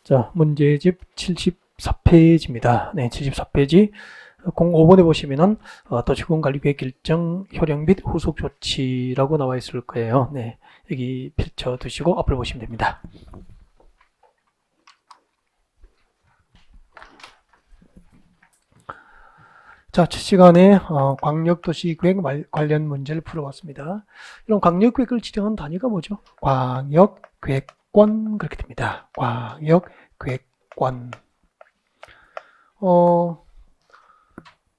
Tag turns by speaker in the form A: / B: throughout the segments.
A: 자, 문제집 74페이지입니다. 네, 74페이지 05번에 보시면은 도시군관리계획 결정 효력 및 후속 조치라고 나와 있을 거예요. 네, 여기 펼쳐 두시고 앞을 보시면 됩니다. 자, 첫 시간에 광역도시계획 관련 문제를 풀어봤습니다. 이런 광역계획을 지정한 단위가 뭐죠? 광역계획권 그렇게 됩니다. 광역계획권.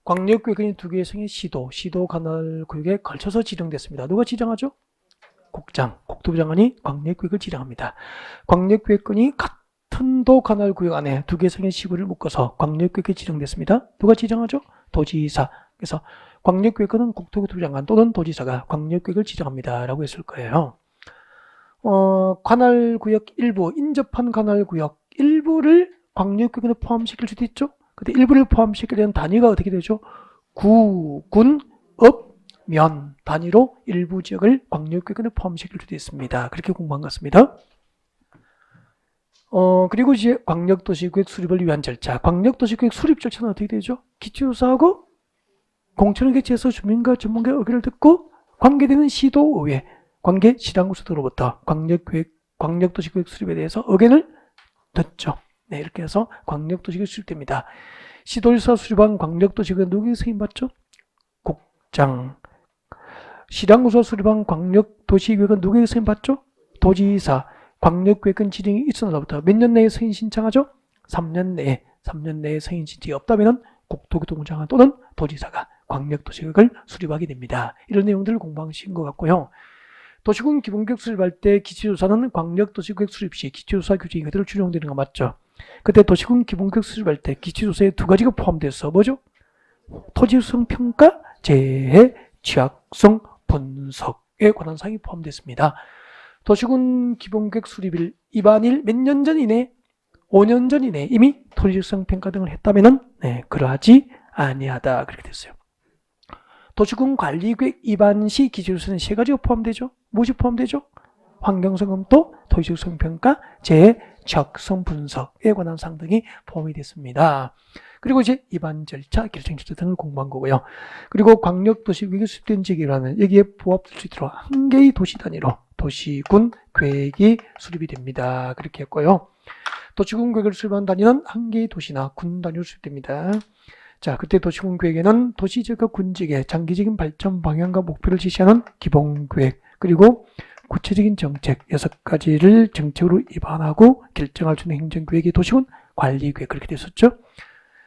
A: 광역계획은 두 개의 성의 시도 관할구역에 걸쳐서 지정됐습니다. 누가 지정하죠? 국토부 장관이 광역계획을 지정합니다. 광역계획권이 같은 도 관할구역 안에 두 개의 성의 시구를 묶어서 광역계획이 지정됐습니다. 누가 지정하죠? 도지사. 그래서 광역계획은 국토교통부 장관 또는 도지사가 광역계획을 지정합니다. 라고 했을 거예요. 관할구역 일부, 인접한 관할구역 일부를 광역계획에 포함시킬 수도 있죠. 근데 일부를 포함시키게 되는 단위가 어떻게 되죠? 구, 군, 업, 면 단위로 일부 지역을 광역계획에 포함시킬 수도 있습니다. 그렇게 공부한 것 같습니다. 그리고 이제 광역도시계획 수립을 위한 절차. 광역도시계획 수립 절차는 어떻게 되죠? 기초조사하고 공천을 개최해서 주민과 전문가의 의견을 듣고 관계되는 시도의회, 관계 시당구수로부터 광역도시계획 수립에 대해서 의견을 듣죠. 네, 이렇게 해서 광역도시계획 수립됩니다. 시도조사 수립한 광역도시계획 누구에게 승인받죠? 국장. 시당구수 수립한 광역도시계획은 누구에게 승인받죠? 도지사. 광역계획은 지정이 있으나로부터 몇 년 내에 승인 신청하죠? 3년 내에 승인 신청이 없다면 국토교통부 장관 또는 도지사가 광역도시계획을 수립하게 됩니다. 이런 내용들을 공부하신 것 같고요. 도시군 기본계획 수립할 때 기초조사는 광역도시계획 수립 시 기초조사 규정이 그대로 준용되는 거 맞죠? 그때 도시군 기본계획 수립할 때 기초조사에 두 가지가 포함돼서 뭐죠? 토지성 평가, 재해, 취약성 분석에 관한 사항이 포함됐습니다. 도시군 기본계획 수립일 입안일 몇 년 전 이내, 5년 전 이내 이미 토지성 평가 등을 했다면은 그러하지 아니하다 그렇게 됐어요. 도시군 관리계획 입안 시 기초조사는 세 가지가 포함되죠. 무엇이 포함되죠? 환경성 검토, 토지성 평가, 재해, 취약성 분석에 관한 사항 등이 포함이 됐습니다. 그리고 이제 입안 절차, 결정 절차 등을 공부한 거고요. 그리고 광역도시계획이 수립된 지역이라는 여기에 부합될 수 있도록 한 개의 도시 단위로 도시군 계획이 수립이 됩니다. 그렇게 했고요. 도시군 계획을 수립한 단위는 한 개의 도시나 군 단위로 수립됩니다. 자, 그때 도시군 계획에는 도시지역과 군지역의 장기적인 발전 방향과 목표를 제시하는 기본계획, 그리고 구체적인 정책 6가지를 정책으로 입안하고 결정할 수 있는 행정계획이 도시군 관리계획 그렇게 됐었죠.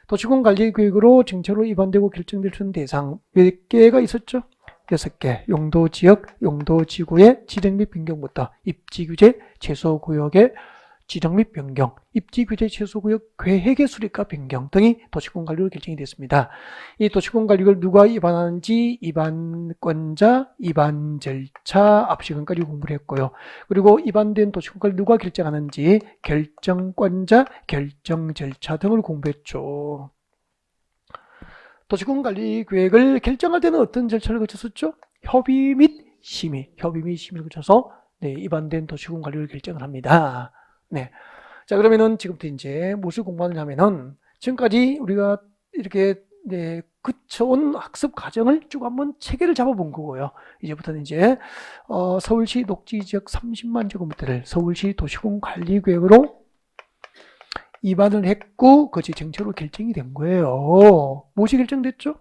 A: 도시군 관리계획으로 정책으로 입안되고 결정될 수 있는 대상 몇 개가 있었죠? 6개. 용도지역, 용도지구의 지정 및 변경부터 입지규제, 최소구역의 지정 및 변경, 입지규제, 최소구역 계획의 수립과 변경 등이 도시군 관리로 결정이 됐습니다. 이 도시군 관리를 누가 입안하는지 입안권자, 입안 절차 앞 시간까지 공부를 했고요. 그리고 입안된 도시군 관리 누가 결정하는지 결정권자, 결정 절차 등을 공부했죠. 도시군 관리 계획을 결정할 때는 어떤 절차를 거쳤었죠? 협의 및 심의를 거쳐서 입안된 도시군 관리를 결정을 합니다. 네. 자, 그러면은 지금부터 이제 무엇을 공부하느냐면은 지금까지 우리가 이렇게 그쳐온 학습 과정을 쭉 한번 체계를 잡아본 거고요. 이제부터는 이제 서울시 녹지지역 30만 제곱미터를 서울시 도시군 관리계획으로 입안을 했고 그것이 정책으로 결정이 된 거예요. 무엇이 결정됐죠?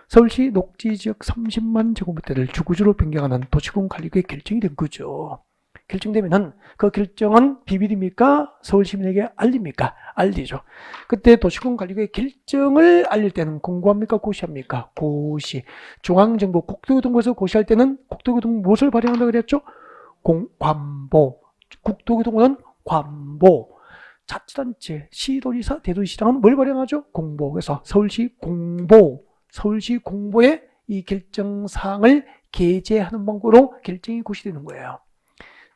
A: 서울시 녹지지역 30만 제곱미터를 주구주로 변경하는 도시군 관리계획 결정이 된 거죠. 결정되면은 그 결정은 비밀입니까? 서울 시민에게 알립니까? 알리죠. 그때 도시군 관리계획 결정을 알릴 때는 공고합니까? 고시합니까? 고시. 중앙정부 국토교통부에서 고시할 때는 국토교통부 무엇을 발행한다고 그랬죠? 관보. 국토교통부는 관보. 자치단체, 시도지사, 대도시장은 뭘 발행하죠? 공보. 그래서 서울시 공보에 이 결정사항을 게재하는 방법으로 결정이 고시되는 거예요.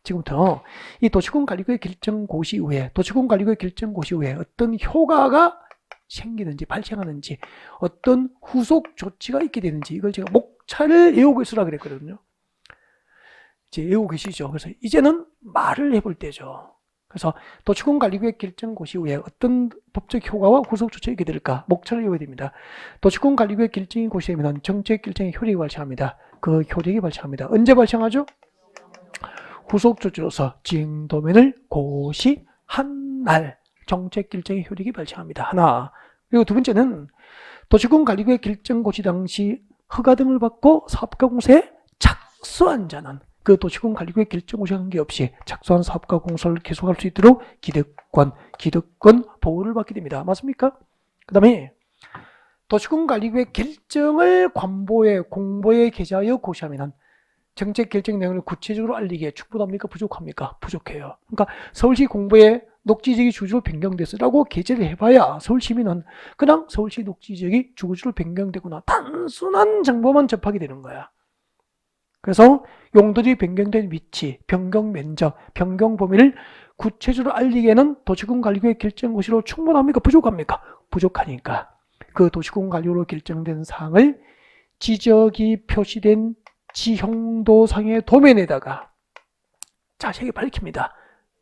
A: 지금부터 이 도시군 관리계획 결정 고시 이후에 어떤 효과가 생기는지 발생하는지 어떤 후속 조치가 있게 되는지 이걸 제가 목차를 외우고 있으라 그랬거든요. 이제 외우고 계시죠. 그래서 이제는 말을 해볼 때죠. 그래서 도시군관리구역 결정 고시 후에 어떤 법적 효과와 후속 조치가 있게 될까? 목차를 외워야 됩니다. 도시군관리구역 결정이 고시되면 정책 결정의 효력이 발생합니다. 그 효력이 발생합니다. 언제 발생하죠? 후속 조치로서 지행도면을 고시한 날 정책 결정의 효력이 발생합니다. 하나. 그리고 두 번째는 도시군관리구역 결정 고시 당시 허가 등을 받고 사업가 공사에 착수한 자는 그 도시군관리구역 결정 고시와 관계없이 착수한 사업가 공사를 계속할 수 있도록 기득권 보호를 받게 됩니다. 맞습니까? 그 다음에 도시군관리구역 결정을 관보에 공보에 게재하여 고시하면 정책 결정 내용을 구체적으로 알리기에 충분합니까? 부족합니까? 부족해요. 그러니까 서울시 공보에 녹지지역이 주거지로 변경됐으라고 게재를 해봐야 서울시민은 그냥 서울시 녹지지역이 주거지로 변경되거나 단순한 정보만 접하게 되는 거야. 그래서 용도지 변경된 위치, 변경 면적, 변경 범위를 구체적으로 알리기에는 도시군관리구역 결정고시로 충분합니까? 부족합니까? 부족하니까 그 도시군관리구역으로 결정된 사항을 지적이 표시된 지형도상의 도면에다가 자세하게 밝힙니다.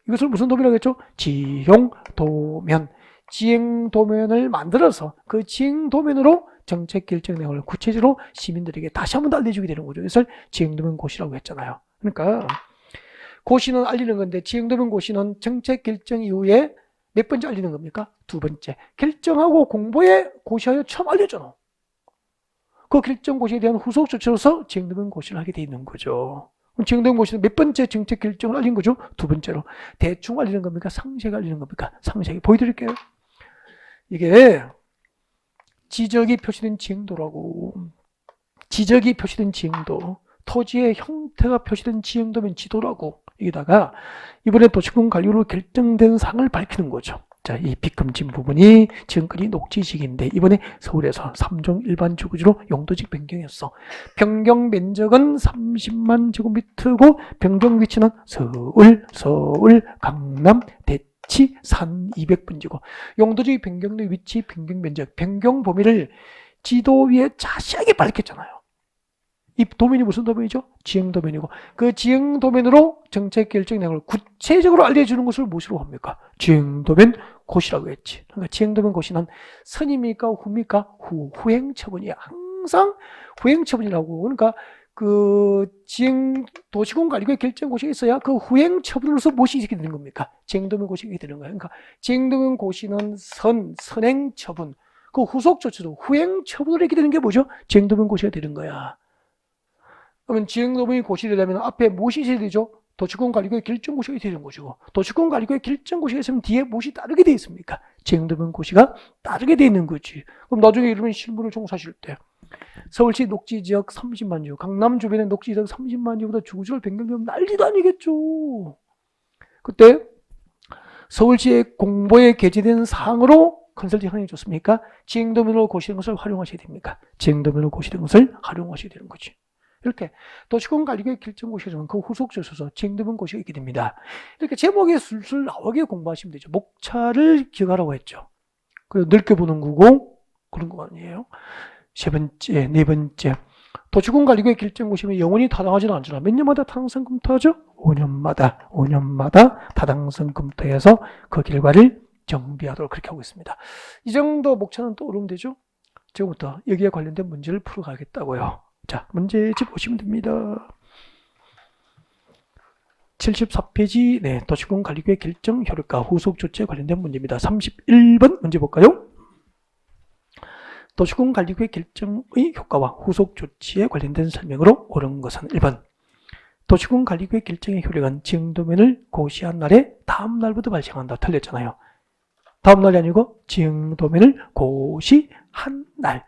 A: 이것을 무슨 도면이라고 했죠? 지형도면. 지형도면을 만들어서 그 지형도면으로 정책 결정 내용을 구체적으로 시민들에게 다시 한번 더 알려주게 되는 거죠. 이것을 지형도면 고시라고 했잖아요. 그러니까 고시는 알리는 건데 지형도면 고시는 정책 결정 이후에 몇 번째 알리는 겁니까? 두 번째. 결정하고 공보에 고시하여 처음 알려줘요. 그 결정 고시에 대한 후속 조치로서 지형도면 고시를 하게 돼 있는 거죠. 그럼 지형도면 고시는 몇 번째 정책 결정을 알린 거죠? 두 번째로. 대충 알리는 겁니까? 상세하게 알리는 겁니까? 상세하게 보여드릴게요. 이게 지적이 표시된 지형도라고. 지적이 표시된 지형도, 토지의 형태가 표시된 지형도면 지도라고. 여기다가 이번에 도시군관리구역으로 결정된 사항을 밝히는 거죠. 자, 이 빗금진 부분이 지금까지 녹지지역인데 이번에 서울에서 3종 일반 주거지로 용도직 변경했어. 변경 면적은 30만 제곱미터고 변경 위치는 서울, 강남, 대치, 산 200분지고 용도직 변경의 위치, 변경 면적, 변경 범위를 지도 위에 자세하게 밝혔잖아요. 이 도면이 무슨 도면이죠? 지형도면이고 그 지형도면으로 정책 결정 내용을 구체적으로 알려주는 것을 무엇으로 합니까? 지형도면 고시라고 했지. 그러니까 지형도면 고시는 선입니까? 후입니까? 후행처분이야. 항상 후행처분이라고. 그러니까 그 도시군관리구역 결정 고시가 있어야 그 후행처분으로서 무엇이 있게 되는 겁니까? 지형도면 고시가 되는 거야. 그러니까 지형도면 고시는 선행처분. 그 후속 조치도 후행처분으로 이렇게 되는 게 뭐죠? 지형도면 고시가 되는 거야. 그러면 지형도면이 고시되려면 앞에 무엇이 있어야 되죠? 도시군관리구역 결정고시가 되는 거죠. 도시군관리구역 결정고시가 있으면 뒤에 무엇이 따르게 되어 있습니까? 지형도면 고시가 따르게 되어 있는 거지. 그럼 나중에 이러면 실무를 종사하실 때 서울시 녹지지역 30만 주, 강남 주변의 녹지지역 30만 주보다 주거지를 변경되면 난리도 아니겠죠. 그때 서울시의 공보에 게재된 사항으로 컨설팅 하는 게 좋습니까? 지형도면으로 고시된 것을 활용하셔야 됩니까? 지형도면으로 고시된 것을 활용하셔야 되는 거지. 이렇게 도시군관리구역 결정고시에서는 그 후속 조서서 지형도면 고시가 있게 됩니다. 이렇게 제목에 술술 나오게 공부하시면 되죠. 목차를 기억하라고 했죠. 그리고 넓혀보는 거고 그런 거 아니에요. 세 번째, 네 번째. 도시군관리구역 결정고시면 영원히 타당하지는 않잖아. 몇 년마다 타당성 검토하죠? 5년마다 타당성 검토해서 그 결과를 정비하도록 그렇게 하고 있습니다. 이 정도 목차는 떠오르면 되죠? 지금부터 여기에 관련된 문제를 풀어가겠다고요. 자, 문제집 보시면 됩니다. 74페이지, 네, 도시군관리구역 결정 효력과 후속 조치에 관련된 문제입니다. 31번 문제 볼까요? 도시군관리구역 결정의 효과와 후속 조치에 관련된 설명으로 옳은 것은 1번. 도시군관리구역 결정의 효력은 지형도면을 고시한 날에 다음 날부터 발생한다. 틀렸잖아요. 다음 날이 아니고 지형도면을 고시한 날.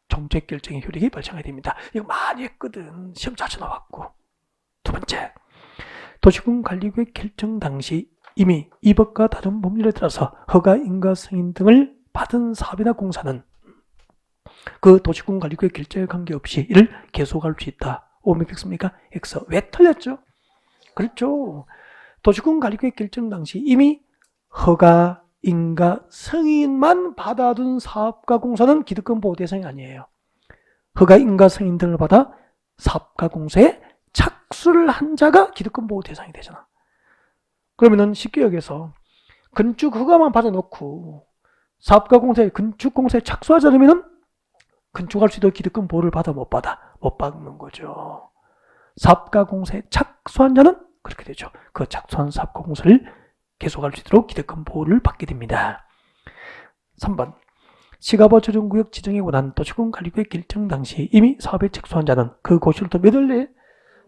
A: 정책 결정의 효력이 발생해야 됩니다. 이거 많이 했거든. 시험 자주 나왔고. 두 번째, 도시군관리구역 결정 당시 이미 이 법과 다른 법률에 따라서 허가, 인가, 승인 등을 받은 사업이나 공사는 그 도시군관리구역 결정에 관계없이 이를 계속할 수 있다. 오몇 X입니까? X. 왜 틀렸죠? 그렇죠. 도시군관리구역 결정 당시 이미 허가, 인가, 승인만 받아둔 사업가 공사는 기득권 보호 대상이 아니에요. 허가, 인가, 승인 등을 받아 사업가 공사에 착수를 한 자가 기득권 보호 대상이 되잖아. 그러면은 쉽게 여기서 건축 허가만 받아놓고 사업가 공사에 건축 공사에 착수하지 않으면은 건축할 수 있도록 기득권 보호를 받아 못 받아? 못 받는 거죠. 사업가 공사에 착수한 자는 그렇게 되죠. 그 착수한 사업가 공사를 계속할 수 있도록 기득권 보호를 받게 됩니다. 3번 시가버 조정구역 지정에 관한 도시군 관리구역 결정 당시 이미 사업에 착수한 자는 그 고시로부터 몇 월 내에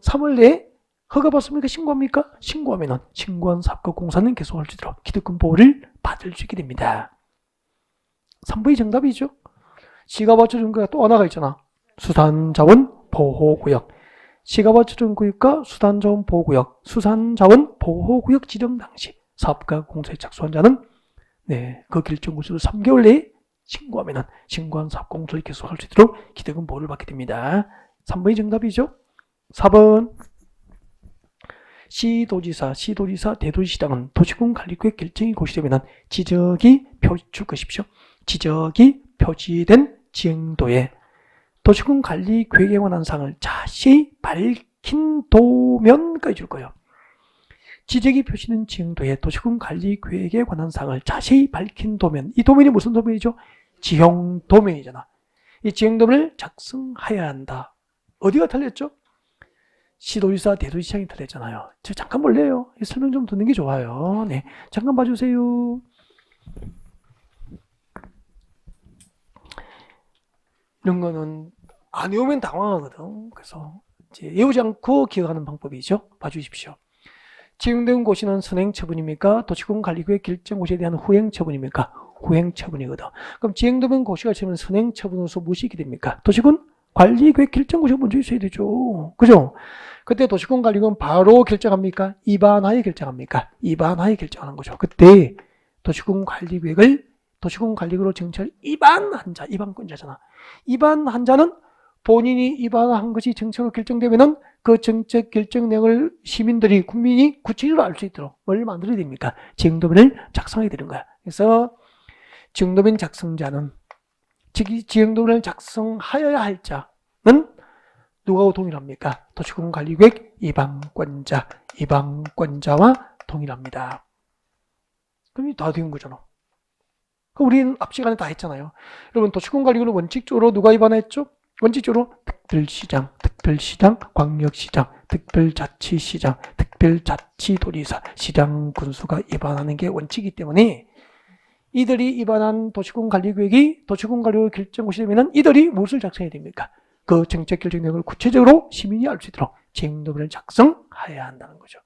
A: 3월 내에 허가받습니까? 신고합니까? 신고하면은 신고한 사업가 공사는 계속할 수 있도록 기득권 보호를 받을 수 있게 됩니다. 3번이 정답이죠. 시가버 조정구역 또 하나가 있잖아. 수산자원 보호구역. 시가버 조정구역과 수산자원 보호구역, 수산자원 보호구역 지정 당시 사업가 공사에 착수한 자는 그 결정 고시로 3개월 내에 신고하면은 신고한 사업 공사를 계속할 수 있도록 기득권 보호를 받게 됩니다. 3번이 정답이죠. 4번 시도지사, 대도시장은 도시군 관리구역 결정이 고시되면은 지적이 줄 것이십시오. 지적이 표지된 지형도에 도시군 관리 계획에 관한 사항을 자세히 밝힌 도면까지 줄 거예요. 지적이 표시된 지형도에 도시군 관리 계획에 관한 사항을 자세히 밝힌 도면. 이 도면이 무슨 도면이죠? 지형 도면이잖아. 이 지형 도면을 작성해야 한다. 어디가 틀렸죠? 시도지사, 대도시장이 틀렸잖아요. 저 잠깐 볼래요? 설명 좀 듣는 게 좋아요. 네, 잠깐 봐주세요. 이런 거는 안 외우면 당황하거든. 그래서 이제 외우지 않고 기억하는 방법이죠. 봐주십시오. 지정된 고시는 선행처분입니까? 도시군 관리구역 결정 고시에 대한 후행처분입니까? 후행처분이거든. 그럼 지정되면 고시가 지면 선행처분으로서 무엇이 됩니까? 도시군 관리구역 결정 고시가 먼저 있어야 되죠. 그죠? 그때 도시군 관리구역은 바로 결정합니까? 입안하에 결정합니까? 입안하에 결정하는 거죠. 그때 도시군 관리구역을 도시군 관리구역으로 정치할 입안한 자, 입안권자잖아. 입안한 자는 본인이 입안한 것이 정책으로 결정되면은 그 정책 결정 내용을 시민들이, 국민이 구체적으로 알 수 있도록 뭘 만들어야 됩니까? 지형도면을 작성해야 되는 거야. 그래서 지형도면 작성자는, 지형도면을 작성하여야 할 자는 누구하고 동일합니까? 도시군 관리구역 입안권자와 동일합니다. 그럼 다 된 거잖아. 우리는 앞 시간에 다 했잖아요. 여러분, 도시군 관리구역은 원칙적으로 누가 입안했죠? 원칙적으로 특별시장, 광역시장, 특별자치시장, 특별자치도지사, 시장, 군수가 입안하는 게 원칙이기 때문에 이들이 입안한 도시군 관리구역이 도시군 관리구역 결정고시 되면은 이들이 무엇을 작성해야 됩니까? 그 정책 결정 내용을 구체적으로 시민이 알 수 있도록 지형도면을 작성해야 한다는 거죠.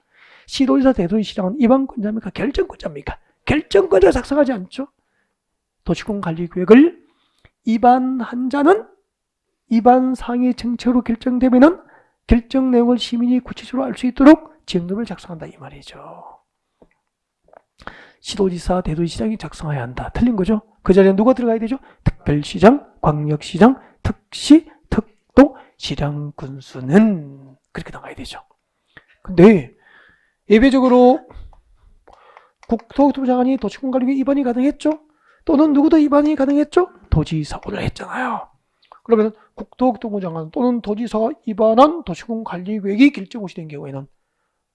A: 시도지사, 대도시장은 입안권자입니까? 결정권자입니까? 결정권자가 작성하지 않죠. 도시군 관리구역을 입안한 자는 입안 사항이 정책으로 결정되면은 결정 내용을 시민이 구체적으로 알 수 있도록 지형도면을 작성한다 이 말이죠. 시도지사, 대도시장이 작성해야 한다. 틀린 거죠? 그 자리에 누가 들어가야 되죠? 특별시장, 광역시장, 특시, 특도, 시장, 군수는 그렇게 나가야 되죠. 근데 예외적으로 국토교통부 장관이 도시군 관리구역 입안이 가능했죠? 또는 누구도 입안이 가능했죠? 도지사 오늘 했잖아요. 그러면 국토교통부 장관 또는 도지사가 입안한 도시군 관리구역이 결정고시 된 경우에는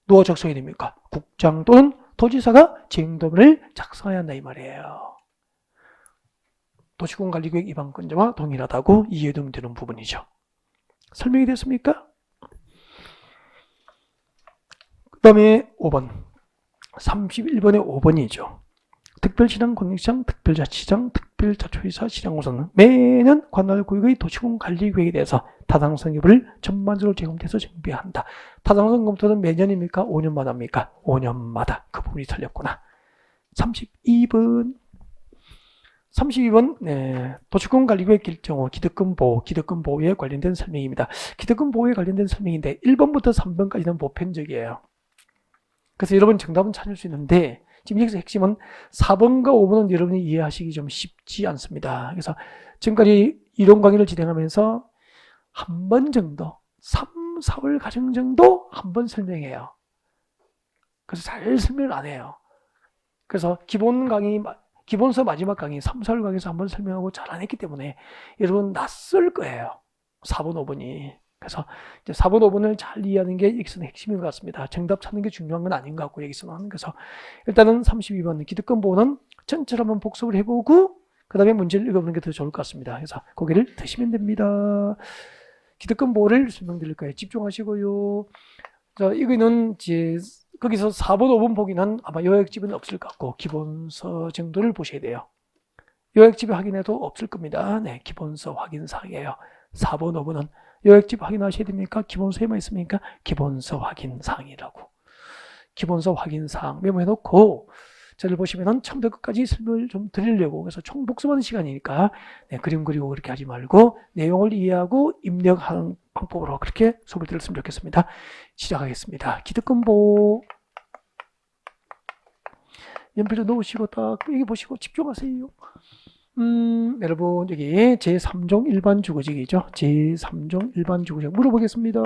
A: 누가 작성해야 됩니까? 국장 또는 도지사가 지형도면을 작성해야 한다 이 말이에요. 도시군 관리구역 입안권자와 동일하다고 이해되면 되는 부분이죠. 설명이 됐습니까? 그 다음에 5번 31번에 5번이죠. 특별시장, 광역시장, 특별자치장, 특별자치도지사, 시장공사는 매년 관할구역의 도시군 관리구역에 대해서 타당성 여부를 전반적으로 제공돼서 정비한다. 타당성 검토는 매년입니까? 5년마다입니까? 5년마다. 그 부분이 틀렸구나. 32번 도시군 관리구역 결정 후 기득권 보호에 관련된 설명입니다. 기득권 보호에 관련된 설명인데 1번부터 3번까지는 보편적이에요. 그래서 여러분 정답은 찾을 수 있는데 지금 여기서 핵심은 4번과 5번은 여러분이 이해하시기 좀 쉽지 않습니다. 그래서 지금까지 이론 강의를 진행하면서 한 번 정도, 3, 4월 과정 정도 한 번 설명해요. 그래서 잘 설명을 안 해요. 그래서 기본서 마지막 강의 3, 4월 강의에서 한 번 설명하고 잘 안 했기 때문에 여러분 낯설 거예요. 4번, 5번이. 그래서 이제 4번, 5번을 잘 이해하는 게 여기서는 핵심인 것 같습니다. 정답 찾는 게 중요한 건 아닌 것 같고 여기서는. 그래서 일단은 32번 기득권 보호는 전체를 한번 복습을 해보고 그 다음에 문제를 읽어보는 게 더 좋을 것 같습니다. 그래서 고개를 드시면 됩니다. 기득권 보호를 설명드릴 거예요. 집중하시고요. 자, 이거는 이제 거기서 4번, 5번 보기는 아마 요약집은 없을 것 같고 기본서 정도를 보셔야 돼요. 요약집에 확인해도 없을 겁니다. 네, 기본서 확인사항이에요. 4번, 5번은 요약집 확인하셔야 됩니까? 기본서에만 있습니까? 기본서 확인사항이라고. 기본서 확인사항 메모해놓고 저를 보시면은 처음부터 끝까지 설명을 좀 드리려고 그래서 총 복습하는 시간이니까 네, 그림 그리고 그렇게 하지 말고 내용을 이해하고 입력하는 방법으로 그렇게 수업을 들었으면 좋겠습니다. 시작하겠습니다. 기득권보 연필을 놓으시고 딱 여기 보시고 집중하세요. 여러분 여기 제3종 일반 주거지이죠. 제3종 일반 주거지 물어보겠습니다.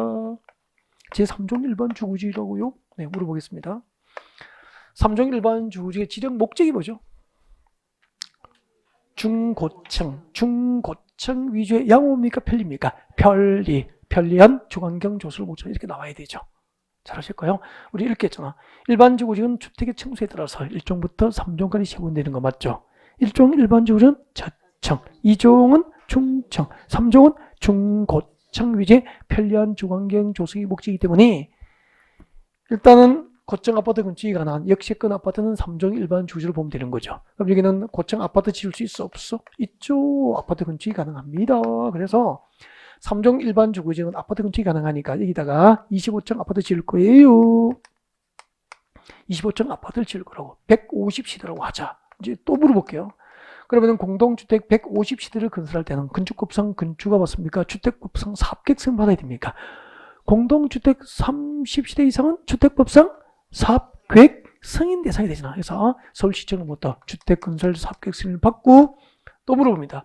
A: 제3종 일반 주거지라고요? 네, 물어보겠습니다. 3종 일반 주거지의 지정 목적이 뭐죠? 중고층 위주의 양호입니까? 편리입니까? 편리한 주거환경 조성을 목적 이렇게 나와야 되죠. 잘 하실까요? 우리 이렇게 했잖아. 일반 주거지는 주택의 층수에 따라서 1종부터 3종까지 세분되는 거 맞죠? 1종 일반 주거지는 저층, 2종은 중층, 3종은 중고층 위주의 편리한 주거환경 조성이 목적이기 때문에 일단은 고층 아파트 건축이 가능한 역세권 아파트는 3종 일반 주거지를 보면 되는 거죠. 그럼 여기는 고층 아파트 지을 수 있어 없어? 있죠. 아파트 건축이 가능합니다. 그래서 3종 일반 주거지는 아파트 건축이 가능하니까 여기다가 25층 아파트 지을 거예요. 25층 아파트를 지을 거라고. 150시대라고 하자. 이제 또 물어볼게요. 그러면 공동주택 150시대를 건설할 때는 건축법상 건축가 맞습니까? 주택법상 사업계획서를 받아야 됩니까? 공동주택 30시대 이상은 주택법상 사업계획 승인 대상이 되잖아. 그래서 서울시청으로부터 주택건설 사업계획 승인을 받고 또 물어봅니다.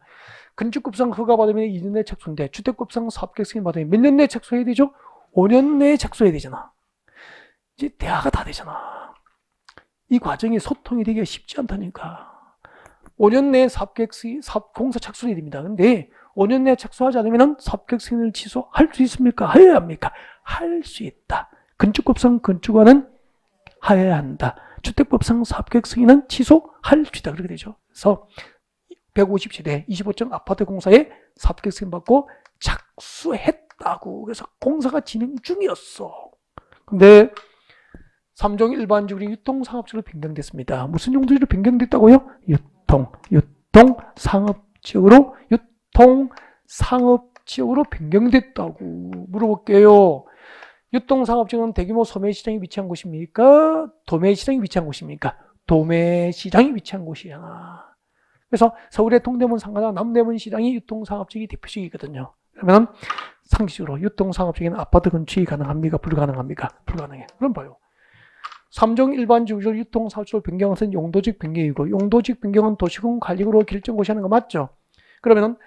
A: 건축법상 허가받으면 2년 내에 착수인데 주택법상 사업계획 승인 받으면 몇 년 내에 착수해야 되죠? 5년 내에 착수해야 되잖아. 이제 대화가 다 되잖아. 이 과정이 소통이 되기가 쉽지 않다니까. 5년 내에 사업계획 승인, 공사 착수해야 됩니다. 근데 5년 내에 착수하지 않으면 사업계획 승인을 취소할 수 있습니까? 해야 합니까? 할 수 있다. 건축법상 건축안은 하여야 한다. 주택법상 사업계획 승인은 취소할 수 있다. 그렇게 되죠. 그래서 150시대 25층 아파트 공사에 사업계획 승인 받고 착수했다고. 그래서 공사가 진행 중이었어. 근데 3종 일반적으로 유통상업지로 변경됐습니다. 무슨 용도로 변경됐다고요? 유통상업지역으로 변경됐다고 물어볼게요. 유통상업지역은 대규모 소매시장이 위치한 곳입니까? 도매시장이 위치한 곳입니까? 도매시장이 위치한 곳이잖아. 그래서 서울의 동대문 상가나 남대문 시장이 유통상업지역이 대표적이거든요. 그러면 상식적으로 유통상업지역에는 아파트 건축이 가능합니까? 불가능합니까? 불가능해. 그럼 봐요. 3종 일반 주거지를 유통상업지로 변경한 것은 용도직 변경이고 용도직 변경은 도시군 관리구로 결정고시 하는 거 맞죠? 그러면은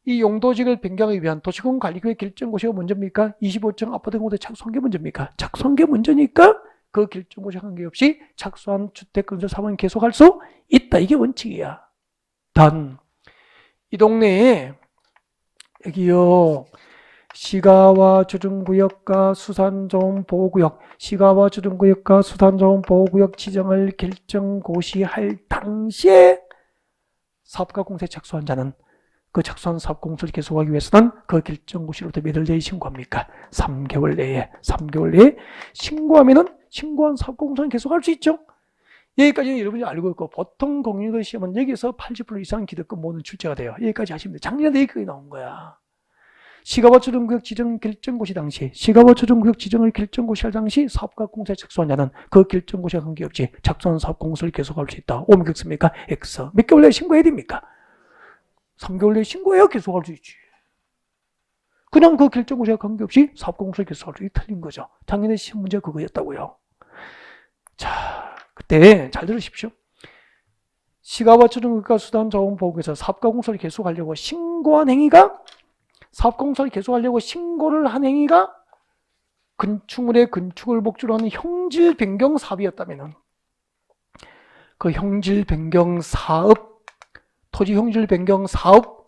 A: 이 용도직을 변경하기 위한 도시군 관리구의 결정고시가 먼저입니까? 25층 아파트 공사에 착수한 게 먼저입니까? 착수한 게 먼저니까 그 결정고시 관계없이 착수한 주택건설 사업은 계속할 수 있다. 이게 원칙이야. 단 이 동네에 여기요. 시가와 조정구역과 수산자원보호구역, 시가와 조정구역과 수산자원보호구역 지정을 결정고시할 당시에 사업가 공사에 착수한 자는 그 착수한 사업 공사를 계속하기 위해서는 그 결정고시로부터 몇 월 내에 신고합니까? 3개월 내에 신고하면은 신고한 사업 공사는 계속할 수 있죠. 여기까지는 여러분이 알고 있고 보통 공인중개사 시험은 여기서 80% 이상 기득권 모든 출제가 돼요. 여기까지 하시면 돼요. 작년에 여기까지 나온 거야. 시가와 조정구역 지정 결정고시 당시, 시가와 조정구역 지정을 결정고시할 당시 사업가 공사에 착수한 자는 그 결정고시와 관계없이 착수한 사업 공사를 계속할 수 있다. 옮겼습니까? X. 몇 개월 내에 신고해야 됩니까? 3개월 내에 신고해야 계속할 수 있지. 그냥 그 결정고시와 관계없이 사업 공사를 계속할 수 있다. 틀린 거죠. 작년에 시험 문제가 그거였다고요. 자, 그때 잘 들으십시오. 시가와 조정구역과 수산자원보호구역에서 사업가 공사를 계속하려고 신고한 행위가 사업공사를 계속하려고 신고를 한 행위가 건축물의 건축을 목적으로 하는 형질 변경 사업이었다면 그 형질 변경 사업, 토지 형질 변경 사업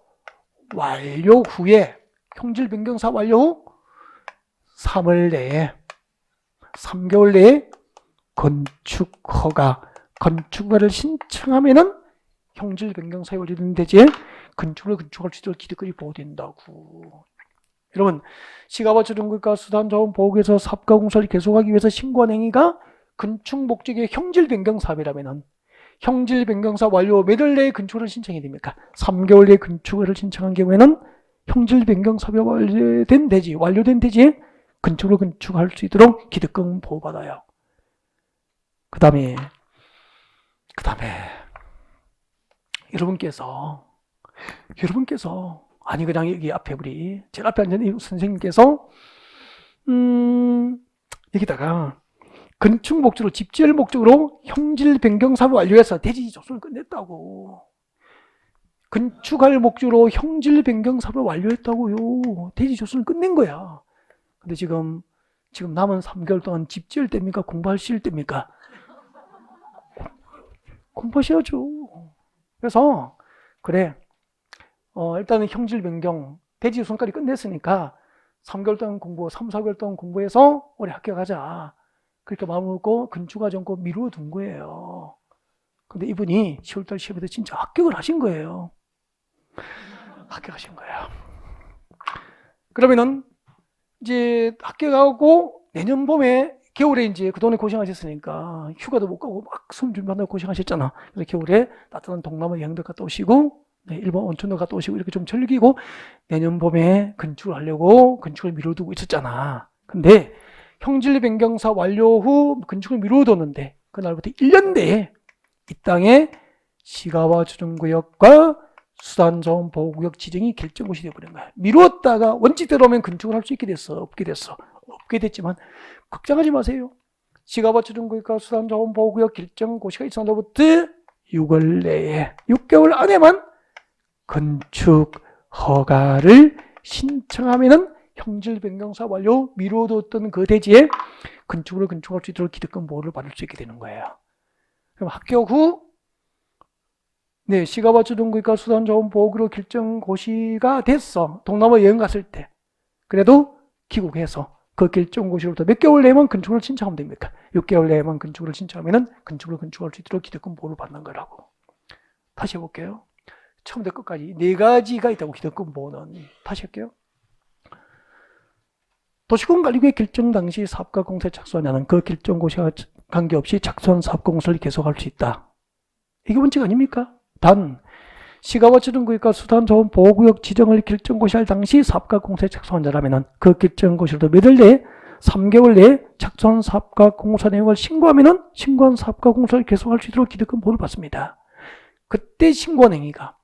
A: 완료 후에 형질 변경 사업 완료 후 3월 내에 3개월 내에 건축 허가를 신청하면은 형질 변경 사유 완료된 대지에 건축을 건축할 수 있도록 기득권이 보호된다고. 여러분, 시가바처정부가 수단자원보호구에서 사업가공사를 계속하기 위해서 신고한 행위가 건축 목적의 형질 변경 사업이라면은 형질 변경 사업 완료 몇 월 내에 건축을 신청이 됩니까? 3개월 내에 건축을 신청한 경우에는 형질 변경 사업이 완료된 대지에 건축을 건축할 수 있도록 기득권 보호받아요. 그 다음에 여러분께서 아니 그냥 여기 앞에 우리 제일 앞에 앉은 이 선생님께서 여기다가 건축 목적으로 집 지을 목적으로 형질 변경 사업을 완료해서 대지 조성을 끝냈다고. 건축할 목적으로 형질 변경 사업을 완료했다고요. 대지 조성을 끝낸 거야. 근데 지금 남은 3개월 동안 집 지을 때입니까? 공부하실 때입니까? 공부하셔야죠. 그래서 그래 일단은 형질 변경 대지 조성까지 끝냈으니까 3개월 동안 4개월 동안 공부해서 올해 합격하자. 그렇게 마음을 먹고 건축과정 꼭 미루어 둔 거예요. 근데 이분이 10월달 시험에서 진짜 합격을 하신 거예요. 합격하신 거예요. 그러면은 이제 합격하고 내년 봄에 겨울에 이제 그동안에 고생하셨으니까 휴가도 못 가고 막 수험 준비한다고 고생하셨잖아. 그래서 겨울에 따뜻한 동남아 여행도 갔다 오시고 일본 온천도 갔다 오시고 이렇게 좀 즐기고 내년 봄에 건축을 하려고 건축을 미뤄두고 있었잖아. 근데 형질 변경사 완료 후 건축을 미뤄뒀는데 그날부터 1년 내에 이 땅에 시가와 조정구역과 수단자원보호구역 지정이 결정고시 되어버린 거야. 미루었다가 원칙대로 하면 건축을 할 수 있게 됐어? 없게 됐어? 없게 됐지만 걱정하지 마세요. 시가와 조정구역과 수단자원보호구역 결정고시가 있은 날부터 6월 내에 6개월 안에만 건축 허가를 신청하면은 형질 변경사 완료 미뤄뒀던 그 대지에 건축을 건축할 수 있도록 기득권 보호를 받을 수 있게 되는 거예요. 그럼 합격 후 시가와 조정구역과 수단자원보호구역 결정고시가 됐어. 동남아 여행 갔을 때. 그래도 귀국해서 그 결정고시로부터 몇 개월 내에만 건축을 신청하면 됩니까? 6개월 내에만 건축을 신청하면은 건축을 건축할 수 있도록 기득권 보호를 받는 거라고. 다시 해볼게요. 처음부터 끝까지 4가지가 있다고 기득권 보호는. 다시 할게요. 도시공관리구역 결정 당시 사업가 공사에 착수하냐는 그 결정고시와 관계없이 착수한 사업가 공사를 계속할 수 있다. 이게 원칙 아닙니까? 단 시가와 조정구역과 수단자원보호구역 지정을 결정고시할 당시 사업가 공사에 착수한 자라면 그 결정고시로도 몇 월 내에 3개월 내에 착수한 사업가 공사 내용을 신고하면 신고한 사업가 공사를 계속할 수 있도록 기득권 보호를 받습니다. 그때 신고한 행위가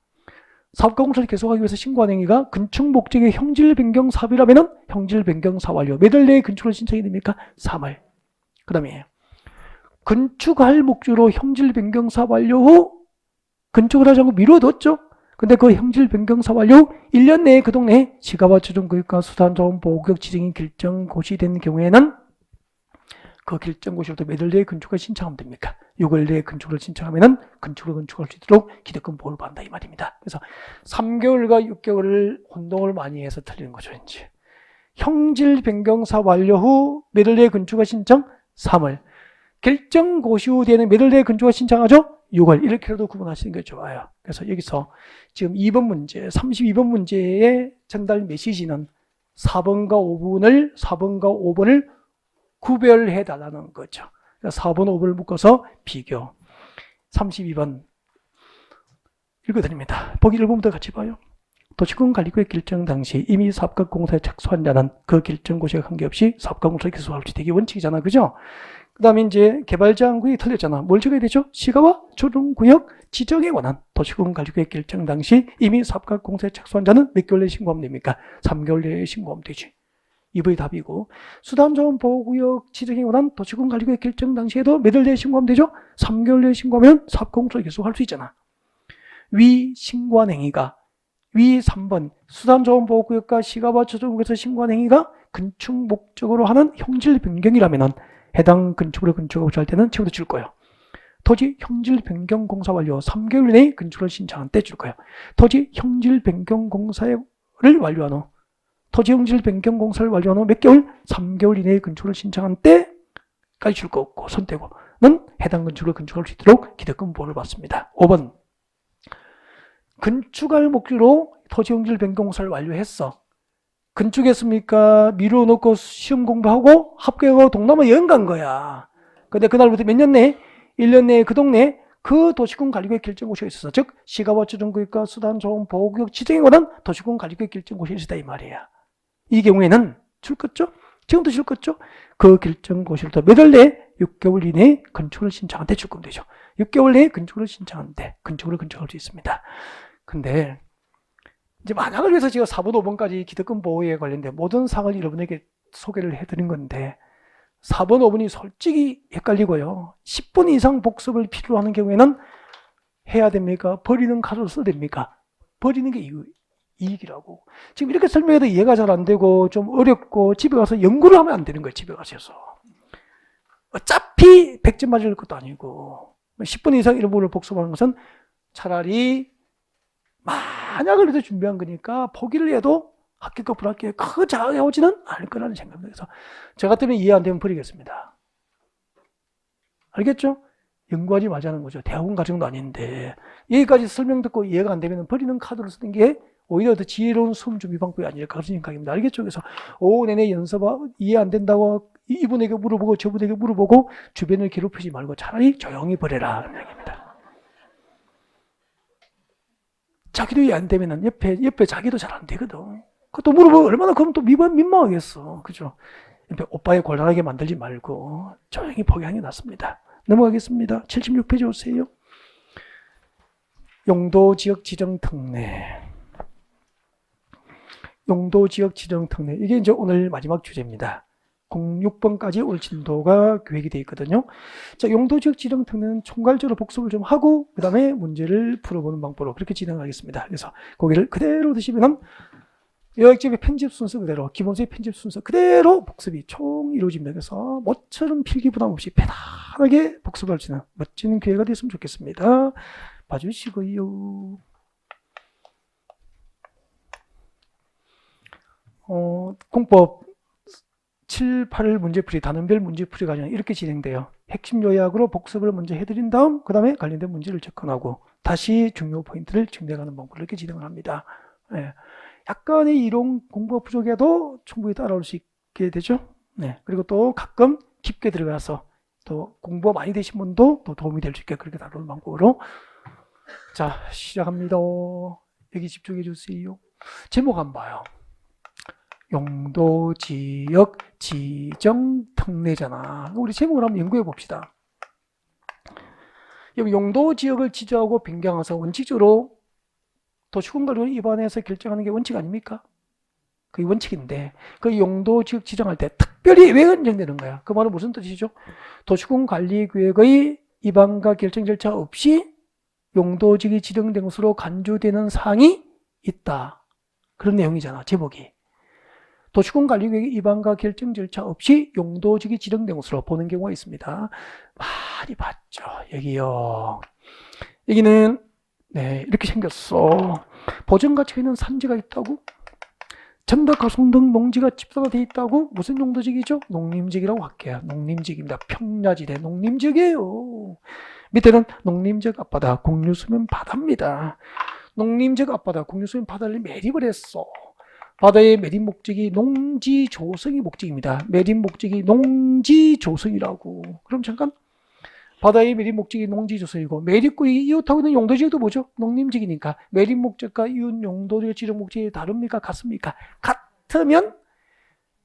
A: 사업가 공사를 계속하기 위해서 신고한 행위가 건축 목적의 형질 변경 사업이라면 형질 변경 사업 완료 몇 월 내에 건축을 신청이 됩니까? 3월. 그 다음에 건축할 목적으로 형질 변경 사업 완료 후 건축을 하자고 미뤄뒀죠. 근데 그 형질 변경 사업 완료 1년 내에 그 동네에 시가와 조정구역과 수단자원보호구역 지정이 결정고시된 경우에는 그 결정고시로부터 몇 월 내에 건축을 신청하면 됩니까? 6월 내에 건축을 신청하면은 건축을 건축할 수 있도록 기득권 보호를 받는다 이 말입니다. 그래서 3개월과 6개월을 혼동을 많이 해서 틀리는 거죠. 이제 형질 변경 사업 완료 후 몇 월 내에 건축을 신청? 3월. 결정고시 후 뒤에는 몇 월 내에 건축을 신청하죠? 6월. 이렇게라도 구분하시는 게 좋아요. 그래서 여기서 지금 2번 문제, 32번 문제의 전달 메시지는 4번과 5번을 구별해 달라는 거죠. 4번, 5번을 묶어서 비교. 32번 읽어드립니다. 보기 1번부터 같이 봐요. 도시공관리구역 결정 당시 이미 사업가 공사에 착수한 자는 그 결정고시와 관계없이 사업가 공사에 계속할 수 있다. 이게 원칙이잖아. 그죠? 그 다음에 이제 개발제한구역이 틀렸잖아. 뭘 적어야 되죠? 시가와 조정구역 지정에 관한 도시공관리구역 결정 당시 이미 사업가 공사에 착수한 자는 몇 개월 내에 신고하면 됩니까? 3개월 내에 신고하면 되지. 2번이 답이고 수단자원보호구역 지정에 관한 도시공관리구역 결정 당시에도 몇 월 내에 신고하면 되죠? 3개월 내에 신고하면 사업가 공사를 계속할 수 있잖아. 위 신고한 행위가 위 3번 수단자원보호구역과 시가와 조정구역에서 신고한 행위가 건축 목적으로 하는 형질 변경이라면 해당 건축을 건축하고 할 때는 처음부터 줄 거예요. 토지 형질 변경 공사 완료 3개월 내에 건축을 신청한 때 줄 거예요. 토지 형질 변경 공사를 완료한 후 토지용지를 변경 공사를 완료한 후 몇 개월? 3개월 이내에 건축을 신청한 때까지 줄 거 없고 손떼고는 해당 건축을 건축할 수 있도록 기득권 보호를 받습니다. 5번 건축할 목적으로 토지용지를 변경 공사를 완료했어. 건축했습니까? 미루어 놓고 시험 공부하고 합격하고 동남아 여행 간 거야. 근데 그날부터 몇 년 내에? 1년 내에 그 동네에 그 도시군 관리구역 결정고시가 있었어. 즉 시가와초정구역과 수단조항 보호구역 지정에 관한 도시군 관리구역 결정고시가 있었다 이 말이야. 이 경우에는 줄 거죠? 지금도 줄 거죠? 그 결정고시를 몇 월 내에? 6개월 이내에 건축을 신청한 때 줄 거면 되죠. 6개월 내에 건축을 신청한 때 건축을 건축할 수 있습니다. 근데 이제 만약을 위해서 제가 4번, 5번까지 기득권 보호에 관련된 모든 사항을 여러분에게 소개를 해드린 건데 4번, 5번이 솔직히 헷갈리고요. 10분 이상 복습을 필요로 하는 경우에는 해야 됩니까? 버리는 카드를 써야 됩니까? 버리는 게 이익이라고. 지금 이렇게 설명해도 이해가 잘 안 되고 좀 어렵고 집에 가서 연구를 하면 안 되는 거예요. 집에 가셔서. 어차피 100점 맞을 것도 아니고 10분 이상 이런 부분을 복습하는 것은 차라리 만약을 해서 준비한 거니까 포기를 해도 합격과 불합격에 크게 작용하지는 않을 거라는 생각입니다. 그래서 저 같으면 이해 안 되면 버리겠습니다. 알겠죠? 연구하지 말자는 거죠. 대학원 과정도 아닌데 여기까지 설명 듣고 이해가 안 되면 버리는 카드를 쓰는 게 오히려 더 지혜로운 수험 준비 방법이 아닐까 그런 생각입니다. 알겠죠? 그래서 오후 내내 연습하고 이해 안 된다고 이분에게 물어보고 저분에게 물어보고 주변을 괴롭히지 말고 차라리 조용히 버려라 하는 얘기입니다. 자기도 이해 안 되면 옆에 자기도 잘 안 되거든. 그것도 물어보면 얼마나 그럼 또 민망하겠어. 그죠? 옆에 오빠에 곤란하게 만들지 말고 조용히 포기하는 게 낫습니다. 넘어가겠습니다. 76페이지 오세요. 용도지역 지정 특례. 용도지역 지정 특례. 이게 이제 오늘 마지막 주제입니다. 06번까지 올 진도가 계획이 되어 있거든요. 자, 용도지역 지정 특례는 총괄적으로 복습을 좀 하고 그 다음에 문제를 풀어보는 방법으로 그렇게 진행하겠습니다. 그래서 거기를 그대로 드시면은 요약집의 편집 순서 그대로 기본서의 편집 순서 그대로 복습이 총 이루어집니다. 그래서 모처럼 필기 부담 없이 편안하게 복습할 수 있는 멋진 기회가 됐으면 좋겠습니다. 봐주시고요. 공법 7, 8을 문제풀이, 단원별 문제풀이 과정 이렇게 진행돼요. 핵심 요약으로 복습을 먼저 해드린 다음 그 다음에 관련된 문제를 접근하고 다시 중요 포인트를 정리해가는 방법으로 이렇게 진행을 합니다. 네. 약간의 이론 공부가 부족해도 충분히 따라올 수 있게 되죠. 네. 그리고 또 가끔 깊게 들어가서 또 공부가 많이 되신 분도 또 도움이 될 수 있게 그렇게 다루는 방법으로. 자, 시작합니다. 여기 집중해 주세요. 제목 한번 봐요. 용도지역 지정 특례잖아. 우리 제목을 한번 연구해 봅시다. 용도지역을 지정하고 변경해서 원칙적으로 도시군관리원 위반해서 결정하는 게 원칙 아닙니까? 그게 원칙인데 그 용도지역 지정할 때 특별히 왜 인정되는 거야? 그 말은 무슨 뜻이죠? 도시군관리구역의 위반과 결정 절차 없이 용도지역이 지정된 것으로 간주되는 사항이 있다. 그런 내용이잖아. 제목이. 도시군관리구역의 위반과 결정 절차 없이 용도지역이 지정된 것으로 보는 경우가 있습니다. 많이 봤죠. 여기요. 여기는 네, 이렇게 생겼어. 보전가치가 있는 산지가 있다고? 전덕, 가송 등 농지가 집사되어 있다고? 무슨 용도지역이죠? 농림지역이라고 할게요. 농림지역입니다. 평야지대 농림지역이에요. 밑에는 농림지역 앞바다, 공유수면 바다입니다. 농림지역 앞바다, 공유수면 바다를 매립을 했어. 바다의 매립 목적이 농지 조성이 목적입니다. 매립 목적이 농지 조성이라고. 그럼 잠깐 바다의 매립 목적이 농지 조성이고 매립구역이 이웃하고 있는 용도지역도 뭐죠? 농림지역이니까 매립 목적과 이웃 용도지역 지정 목적이 다릅니까? 같습니까? 같으면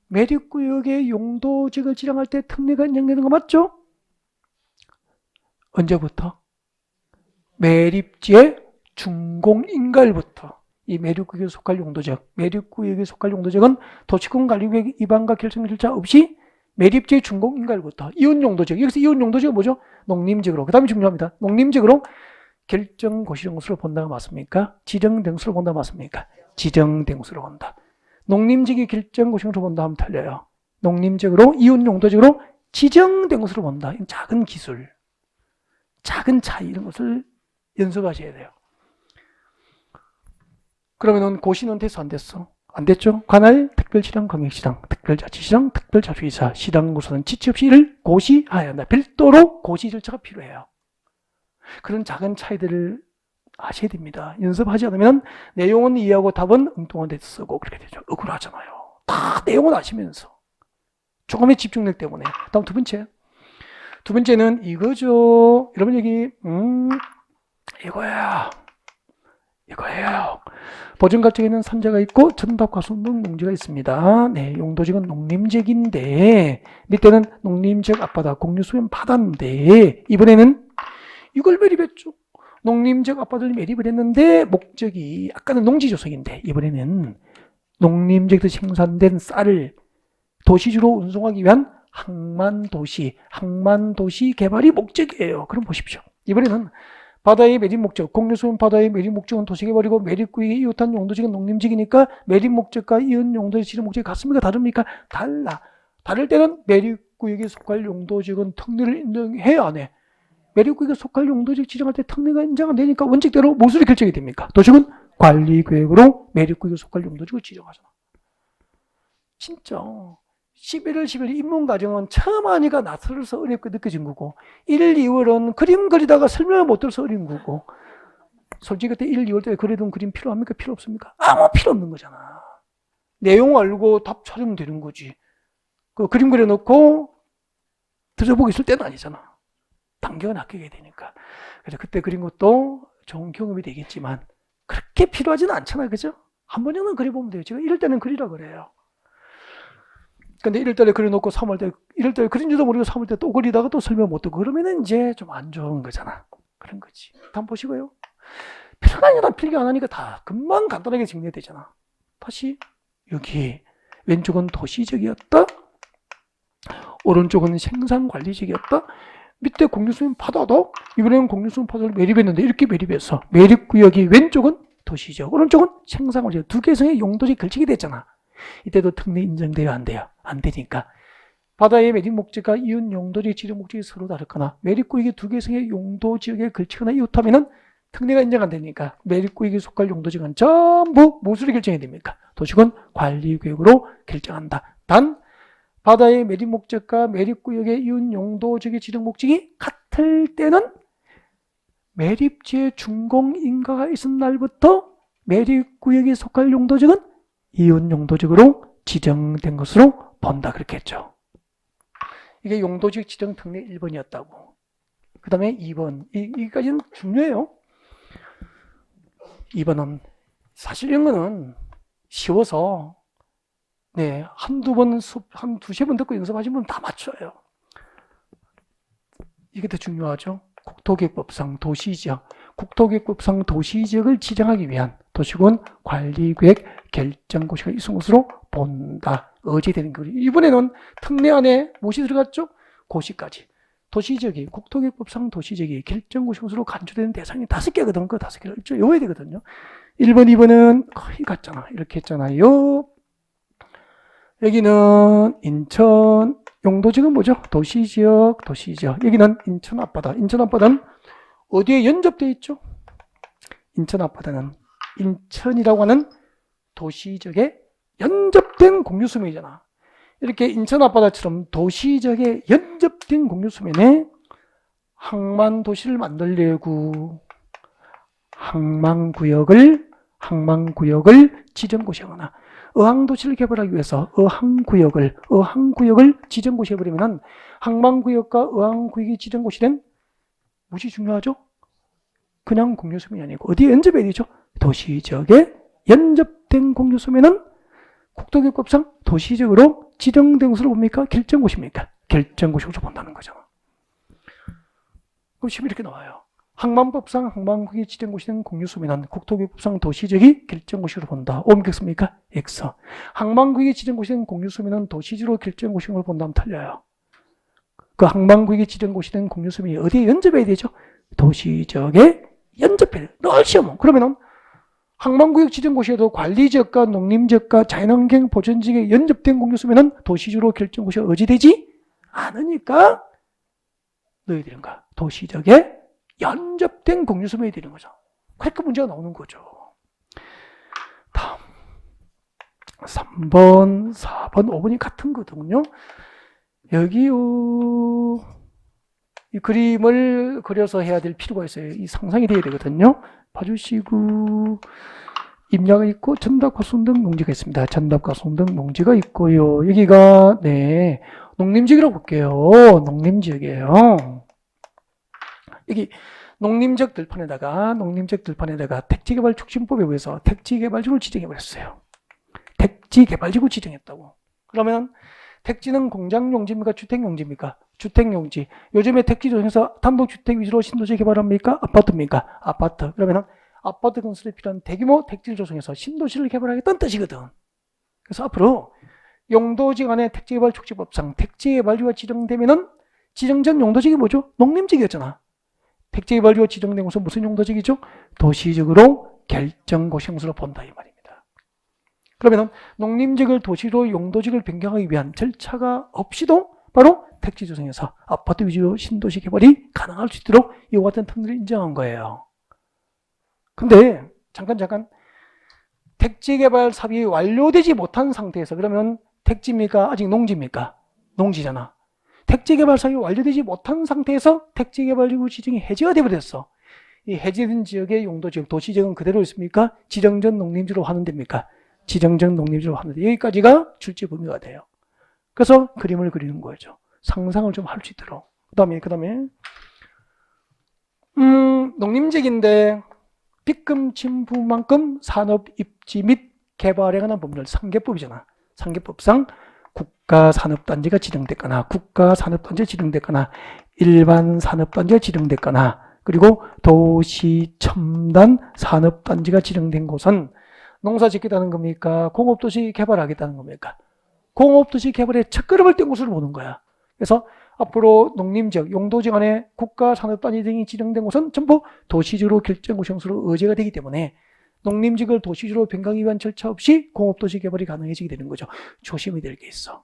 A: 매립구역의 용도지역을 지정할 때 특례가 인정되는 거 맞죠? 언제부터? 매립지의 준공인가일부터. 이 매립구역에 속할 용도지역, 매립구역에 속할 용도지역은 도시군관리구역 위반과 결정 절차 없이 매립지의 준공인가일부터 이웃 용도지역, 여기서 이웃 용도지역은 뭐죠? 농림지역으로. 그 다음에 중요합니다. 농림지역으로 결정고시된 것으로 본다가 맞습니까? 지정된 것으로 본다가 맞습니까? 지정된 것으로 본다. 농림지역이 결정고시로 본다 하면 틀려요. 농림지역으로 이웃 용도지역으로 지정된 것으로 본다. 작은 기술, 작은 차이 이런 것을 연습하셔야 돼요. 그러면은 고시는 됐어 안 됐어? 안 됐죠? 관할, 특별시랑, 광역시랑, 특별자치시랑, 특별자치사, 시당고사는 지체 없이 이를 고시해야 한다. 별도로 고시 절차가 필요해요. 그런 작은 차이들을 아셔야 됩니다. 연습하지 않으면 내용은 이해하고 답은 엉뚱한 데 쓰고 그렇게 되죠. 억울하잖아요. 다 내용은 아시면서. 조금의 집중력 때문에. 다음 두 번째. 두 번째는 이거죠. 여러분 여기 이거예요. 보증가책에는 산재가 있고 전답과수는 용지가 있습니다. 네, 용도지역은 농림지역인데 밑에는 농림지역 앞바다, 공유수면 바다인데 이번에는 이걸 매립했죠. 농림지역 앞바다를 매립을 했는데 목적이 아까는 농지조성인데 이번에는 농림지역에서 생산된 쌀을 도시주로 운송하기 위한 항만도시 개발이 목적이에요. 그럼 보십시오. 이번에는 바다의 매립 목적, 공유수면 바다의 매립 목적은 도시개발이고 매립구역이 이웃한 용도지역은 농림지역이니까 매립 목적과 이웃 용도의 지정 목적이 같습니까? 다릅니까? 달라. 다를 때는 매립구역에 속할 용도지역은 특례를 인정해야 안 해. 매립구역에 속할 용도지역 지정할 때 특례가 인정 안 되니까 원칙대로 무엇으로 결정이 됩니까? 도시군 관리계획으로 매립구역에 속할 용도지역을 지정하잖아. 진짜 11월 10일 입문과정은 처음 하니까 낯설어서 어렵게 느껴진 거고 1, 2월은 그림 그리다가 설명을 못 들어서 어려운 거고 솔직히 그때 1, 2월 때 그리던 그림 필요합니까? 필요 없습니까? 아무 필요 없는 거잖아. 내용 알고 답 찾으면 되는 거지. 그 그림 그려놓고 들어보고 있을 때는 아니잖아. 단계가 낚이게 되니까. 그래서 그때 그린 것도 좋은 경험이 되겠지만 그렇게 필요하지는 않잖아요. 그죠? 한 번 정도는 그려보면 돼요. 제가 이럴 때는 그리라 그래요. 근데 1월달에 그려놓고 3월달에 1월달에 그린지도 모르고 3월달에 또 그리다가 또 설명 못 듣고 그러면은 이제 좀 안 좋은 거잖아. 그런 거지. 한번 보시고요. 필요가 아니라 필기 안 하니까 다 금방 간단하게 정리가 되잖아. 다시 여기 왼쪽은 도시적이었다. 오른쪽은 생산관리적이었다. 밑에 공유수면 바다도 이번에는 공유수면 바다를 매립했는데 이렇게 매립해서 매립구역이 왼쪽은 도시적, 오른쪽은 생산관리적 두 개성의 용도지 걸치게 됐잖아. 이때도 특례 인정돼야 안 돼요? 안 되니까. 바다의 매립 목적과 이웃 용도지역 지정 목적이 서로 다르거나 매립구역이 두 개성의 용도지역에 걸치거나 이웃하면은 특례가 인정 안 되니까 매립구역에 속할 용도지역은 전부 무엇으로 결정해야 됩니까? 도시군 관리구역으로 결정한다. 단 바다의 매립 목적과 매립구역의 이웃 용도지역의 지정 목적이 같을 때는 매립지에 준공인가가 있은 날부터 매립구역에 속할 용도지역은 이웃 용도지역으로 지정된 것으로 본다. 그렇게 했죠. 이게 용도지역 지정 특례 1번이었다고. 그 다음에 2번. 여기까지는 중요해요. 2번은 사실 이런 거는 쉬워서 네, 한두 세 번 듣고 연습하시면 다 맞춰요. 이게 더 중요하죠. 국토계획법상 도시지역, 국토계획법상 도시지역을 지정하기 위한 도시군 관리계획 결정고시가 있은 것으로 본다. 어제되는 거예요. 이번에는 특례 안에 무엇이 들어갔죠? 고시까지. 도시지역이 국토계획법상 도시지역이 결정고시로 간주되는 대상이 5개거든. 그 5개를 외워야 되거든요. 1번, 2번은 거의 같잖아. 이렇게 했잖아요. 여기는 인천 용도지역은 뭐죠? 도시지역. 여기는 인천 앞바다. 인천 앞바다는 어디에 연접되어 있죠? 인천 앞바다는 인천이라고 하는 도시지역에 연접된 공유수면이잖아. 이렇게 인천 앞바다처럼 도시지역에 연접된 공유수면에 항만도시를 만들려고 항만구역을 지정고시하거나 어항도시를 개발하기 위해서 어항구역을 지정고시해버리면 항만구역과 어항구역이 지정고시된 무엇이 중요하죠? 그냥 공유수면이 아니고 어디에 연접해야 되죠? 도시지역에 연접된 공유수면은 국토계획법상 도시지역으로 지정된 것으로 봅니까? 결정고시입니까? 결정고시로 본다는 거죠. 그럼 시험이 이렇게 나와요. 항만법상 항만구역이 지정고시된 공유수면은 국토계획법상 도시지역이 결정고시로 본다. 옴 X입니까? X. 항만구역이 지정고시된 공유수면은 도시지역으로 결정고시된 걸 본다면 틀려요. 그 항만구역이 지정고시된 공유수면이 어디에 연접해야 되죠? 도시지역에 연접해야 돼요. 늘 시험은. 그러면은 항만구역 지정고시에도 관리지역과 농림지역과 자연환경 보전지역에 연접된 공유수면은 도시지역으로 결정고시가 어지되지 않으니까 넣어야 되는가? 도시지역에 연접된 공유수면이 되는 거죠. 그렇게 문제가 나오는 거죠. 다음. 3번, 4번, 5번이 같은 거거든요. 여기요. 이 그림을 그려서 해야 될 필요가 있어요. 이 상상이 돼야 되거든요. 봐주시고, 입ля가 있고, 전답과 순등 농지가 있습니다. 전답과 순등 농지가 있고요. 여기가, 네, 농림지역이라고 볼게요. 농림지역이에요. 여기, 농림지역 들판에다가 택지개발촉진법에 의해서 택지개발지구를 지정해버렸어요. 택지개발지구 지정했다고. 그러면, 택지는 공장용지입니까? 주택용지입니까? 주택용지. 요즘에 택지 조정에서 단독주택 위주로 신도시 개발합니까? 아파트입니까? 아파트. 그러면 아파트 건설에 필요한 대규모 택지를 조성해서 신도시를 개발하겠다는 뜻이거든. 그래서 앞으로 용도지 간의 택지개발촉진법상 택지개발지구가 지정되면은 지정전 용도지역이 뭐죠? 농림지역이었잖아. 택지개발지구가 지정된 곳은 무슨 용도지역이죠? 도시적으로 결정고시형수로 본다 이 말입니다. 그러면 농림지역을 도시로 용도지역을 변경하기 위한 절차가 없이도 바로 택지 조성에서 아파트 위주로 신도시 개발이 가능할 수 있도록 이와 같은 특례를 인정한 거예요. 근데 잠깐 택지 개발 사업이 완료되지 못한 상태에서 그러면 택지입니까? 아직 농지입니까? 농지잖아. 택지 개발 사업이 완료되지 못한 상태에서 택지 개발지구 지정이 해제가 되어버렸어. 이 해제된 지역의 용도지역, 도시지역은 그대로 있습니까? 지정전 농림지로 환원됩니까? 지정전 농림지로 하는데 여기까지가 출제 범위가 돼요. 그래서 그림을 그리는 거죠. 상상을 좀 할 수 있도록. 그 다음에 농림지역인데 빚금 침부만큼 산업 입지 및 개발에 관한 법률 3개법이잖아. 3개법상 국가산업단지가 지정됐거나 국가산업단지가 지정됐거나 일반 산업단지가 지정됐거나 그리고 도시첨단 산업단지가 지정된 곳은 농사 짓겠다는 겁니까? 공업도시 개발하겠다는 겁니까? 공업도시 개발의 첫걸음을 뗀 곳을 보는 거야. 그래서 앞으로 농림지역, 용도지역 안에 국가산업단지 등이 지정된 곳은 전부 도시지로 결정고시형수로 의제가 되기 때문에 농림지역을 도시지로 변경하기 위한 절차 없이 공업도시 개발이 가능해지게 되는 거죠. 조심해야 될 게 있어.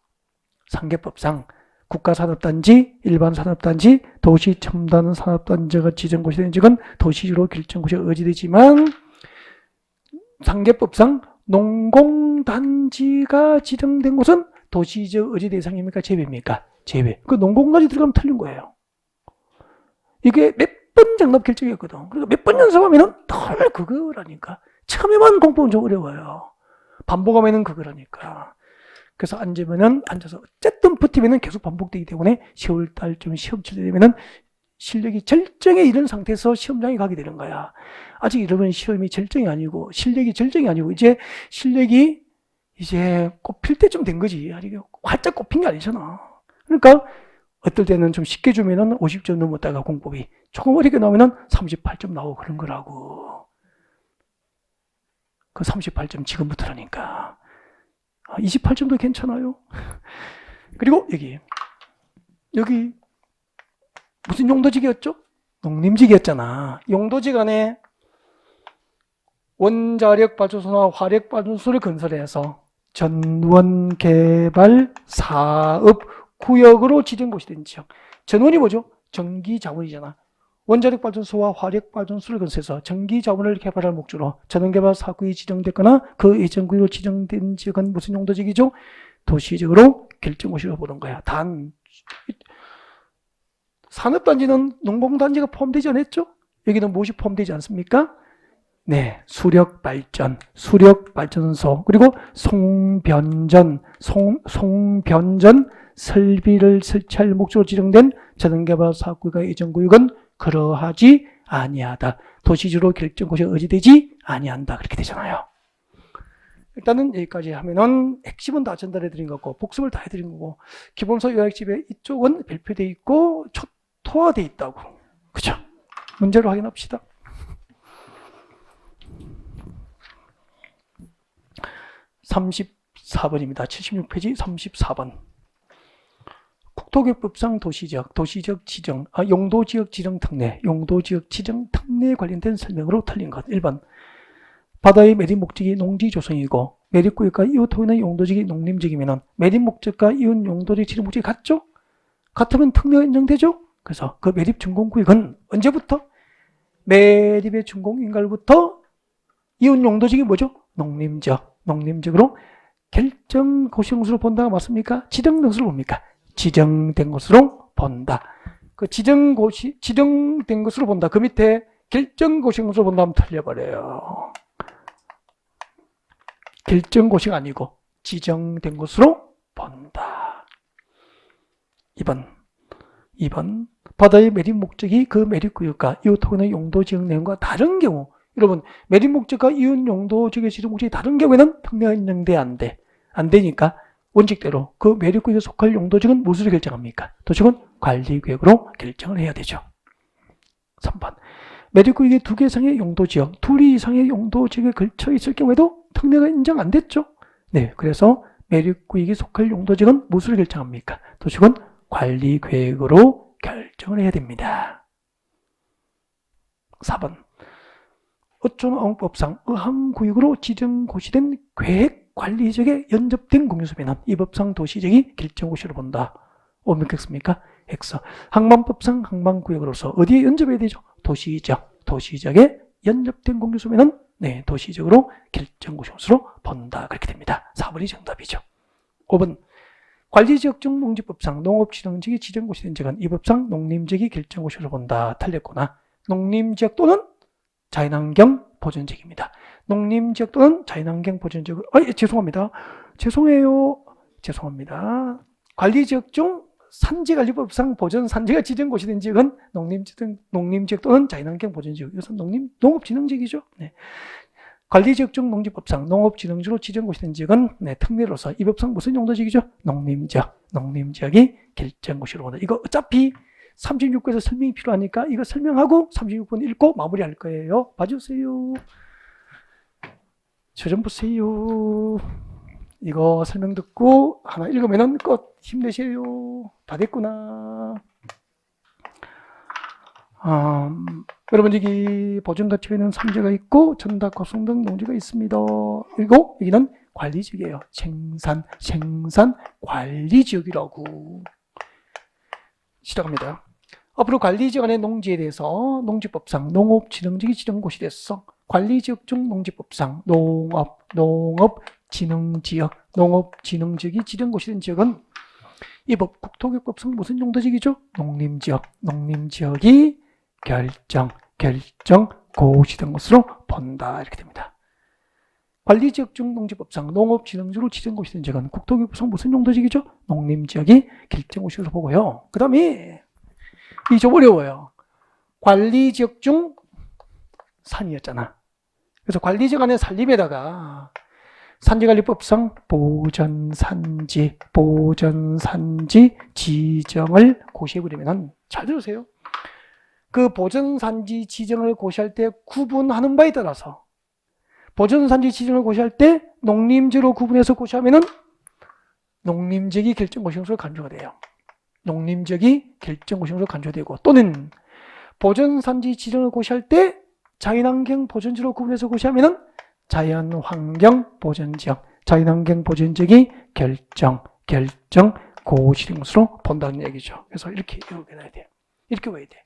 A: 3개법상 국가산업단지, 일반산업단지, 도시첨단 산업단지가 지정고시 되는 지역은 도시지로 결정고시가 의제되지만 3개법상 농공단지가 지정된 곳은 도시지역 의제 대상입니까? 제외입니까? 제외. 그 농공단지 들어가면 틀린 거예요. 이게 몇 번 정답 결정이었거든. 그러니까 몇 번 연습하면은 덜 그거라니까. 처음에만 공부는 좀 어려워요. 반복하면은 그거라니까. 그래서 앉아서 어쨌든 버티면은 계속 반복되기 때문에 10월 달쯤 시험 칠 때 되면은 실력이 절정에 이른 상태에서 시험장에 가게 되는 거야. 아직 이러면 시험이 절정이 아니고 실력이 절정이 아니고 이제 실력이 이제 꼽힐 때쯤 된 거지. 아직 활짝 꼽힌 게 아니잖아. 그러니까 어떨 때는 좀 쉽게 주면은 50점 넘었다가 공법이 조금 어렵게 나오면은 38점 나오고 그런 거라고. 그 38점 지금부터라니까. 28점도 괜찮아요. 그리고 여기 무슨 용도지역이었죠? 농림지역이었잖아. 용도지역 안에 원자력 발전소나 화력 발전소를 건설해서 전원 개발 사업 구역으로 지정 곳이 된 지역. 전원이 뭐죠? 전기 자원이잖아. 원자력 발전소와 화력 발전소를 건설해서 전기 자원을 개발할 목적으로 전원 개발 사업이 지정됐거나 그 예정 구역으로 지정된 지역은 무슨 용도지역이죠? 도시적으로 결정 곳이라고 보는 거야. 단 산업단지는 농공단지가 포함되지 않았죠? 여기는 무엇이 포함되지 않습니까? 네, 수력발전소, 그리고 송변전 설비를 설치할 목적으로 지정된 전원개발 사업구역과 예정구역은 그러하지 아니하다. 도시지로 결정고시에 의지되지 아니한다. 그렇게 되잖아요. 일단은 여기까지 하면은 핵심은 다 전달해 드린 거고 복습을 다 해드린 거고 기본서 요약집에 이쪽은 발표되어 있고 초토화되어 있다고. 그죠? 문제로 확인합시다. 34번입니다. 76페이지 34번. 국토교육법상 도시지역 지정, 용도지역 지정 특례, 용도지역 지정 특례에 관련된 설명으로 틀린 것. 1번. 바다의 매립 목적이 농지 조성이고 매립구역과 이웃하고 있는 용도지역이 농림지역이면 매립 목적과 이웃 용도지역 지정 목적이 같죠? 같으면 특례가 인정되죠? 그래서 그 매립 준공구역은 언제부터? 매립의 준공인가로부터 이웃 용도지역이 뭐죠? 농림지역으로 결정고시 등수로 본다가 맞습니까? 지정 등수로 봅니까? 지정된 것으로 본다. 그 지정된 것으로 본다. 그 밑에 결정고시 등수로 본다면 틀려버려요. 결정고시가 아니고 지정된 것으로 본다. 2번 바다의 매립 목적이 그 매립 구역과 이웃 토건의 용도 지역 내용과 다른 경우, 여러분 매립 목적과 이웃 용도 지역의 지정 목적이 다른 경우에는 특례가 인정돼 안 되니까 원칙대로 그 매립 구역에 속할 용도 지역은 무엇으로 결정합니까? 도시군 관리 구역으로 결정을 해야 되죠. 3번 매립 구역의 2개 이상의 용도 지역, 2 이상의 용도 지역에 걸쳐 있을 경우에도 특례가 인정 안 됐죠. 네, 그래서 매립 구역에 속할 용도 지역은 무엇으로 결정합니까? 도시군 관리 계획으로 결정을 해야 됩니다. 4번 어촌어업법상 의함구역으로 지정고시된 계획 관리지역에 연접된 공유소비는 이 법상 도시지역이 결정고시로 본다. 옳겠습니까? X. 항만법상 항만구역으로서 어디에 연접해야 되죠? 도시지역에 연접된 공유소비는 네, 도시지역으로 결정고시로 본다. 그렇게 됩니다. 4번이 정답이죠. 5번 관리지역 중 농지법상 농업진흥지역이 지정고시 된 지역은 이 법상 농림지역이 결정고시로 본다. 틀렸구나. 농림지역 또는 자연환경 보존지역입니다. 농림지역 또는 자연환경 보존지역. 죄송합니다. 죄송합니다. 관리지역 중 산지관리법상 보존산지가 지정고시 된 지역은 농림지역 또는 자연환경 보존지역. 이것은 농업진흥지역이죠. 네. 관리지역 중 농지법상 농업진흥지로 지정고시 된 지역은 네, 특례로서 이 법상 무슨 용도지역이죠? 농림지역이 결정고시로 본다. 이거 어차피 36번에서 설명이 필요하니까 이거 설명하고 36번 읽고 마무리할 거예요. 봐주세요. 저 좀 보세요. 이거 설명 듣고 하나 읽으면은 끝. 힘내세요. 다 됐구나. 여러분 여기 보존가치에는 삼지가 있고 전답, 고성 등 농지가 있습니다. 그리고 여기는 관리지역이에요. 생산 관리지역이라고. 시작합니다. 앞으로 관리지역 안의 농지에 대해서 농지법상 농업진흥지역이 지정고시 됐어. 관리지역 중 농지법상 농업진흥지역이 지정고시 된 지역은 이 법 국토교육법상 무슨 용도지역이죠? 농림지역이 결정고시 된 것으로 본다. 이렇게 됩니다. 관리지역 중 농지법상 농업진흥지로 지정고시 된 지역은 국토교육법상 무슨 용도지역이죠? 농림지역이 결정고시로 보고요. 그 다음에 이 좀 어려워요. 관리지역 중 산이었잖아. 그래서 관리지역 안에 산림에다가 산지관리법상 보전산지 지정을 고시해버리면, 잘 들으세요. 그 보전산지 지정을 고시할 때 구분하는 바에 따라서 보전산지 지정을 고시할 때 농림지로 구분해서 고시하면은 농림지역이 결정고시형으로 간주가 돼요. 농림지역이 결정고시형으로 간주되고, 또는 보전산지 지정을 고시할 때 자연환경 보전지로 구분해서 고시하면은 자연환경 보전지역이 결정고시된 것으로 본다는 얘기죠. 그래서 이렇게 외워야 돼요. 이렇게 외워야 돼.